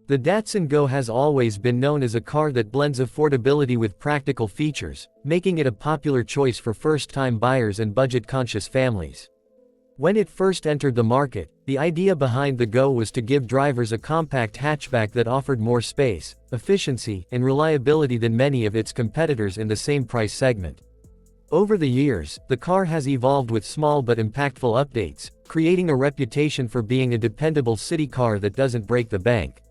The Datsun Go has always been known as a car that blends affordability with practical features, making it a popular choice for first-time buyers and budget-conscious families. When it first entered the market, the idea behind the Go was to give drivers a compact hatchback that offered more space, efficiency, and reliability than many of its competitors in the same price segment. Over the years, the car has evolved with small but impactful updates, creating a reputation for being a dependable city car that doesn't break the bank.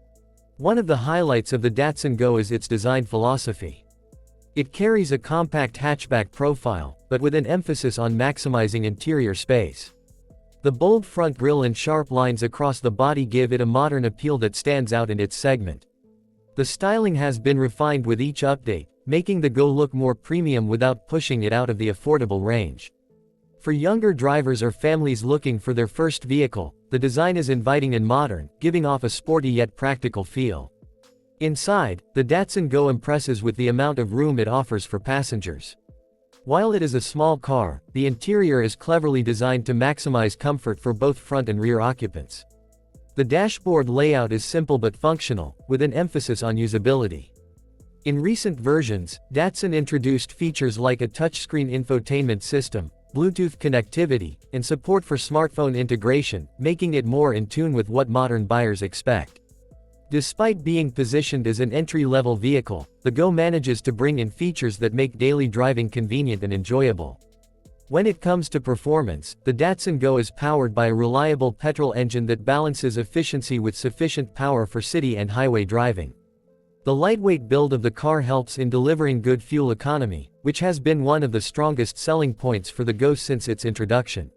One of the highlights of the Datsun Go is its design philosophy. It carries a compact hatchback profile, but with an emphasis on maximizing interior space. The bold front grille and sharp lines across the body give it a modern appeal that stands out in its segment. The styling has been refined with each update, making the Go look more premium without pushing it out of the affordable range. For younger drivers or families looking for their first vehicle, the design is inviting and modern, giving off a sporty yet practical feel. Inside, the Datsun Go impresses with the amount of room it offers for passengers. While it is a small car, the interior is cleverly designed to maximize comfort for both front and rear occupants. The dashboard layout is simple but functional, with an emphasis on usability. In recent versions, Datsun introduced features like a touchscreen infotainment system, Bluetooth connectivity, and support for smartphone integration, making it more in tune with what modern buyers expect. Despite being positioned as an entry-level vehicle, the Go manages to bring in features that make daily driving convenient and enjoyable. When it comes to performance, the Datsun Go is powered by a reliable petrol engine that balances efficiency with sufficient power for city and highway driving. The lightweight build of the car helps in delivering good fuel economy, which has been one of the strongest selling points for the Go since its introduction.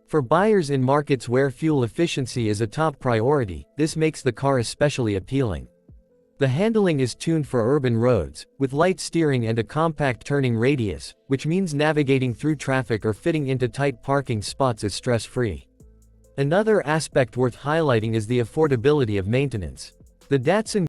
For buyers in markets where fuel efficiency is a top priority, this makes the car especially appealing. The handling is tuned for urban roads, with light steering and a compact turning radius, which means navigating through traffic or fitting into tight parking spots is stress-free. Another aspect worth highlighting is the affordability of maintenance. The Datsun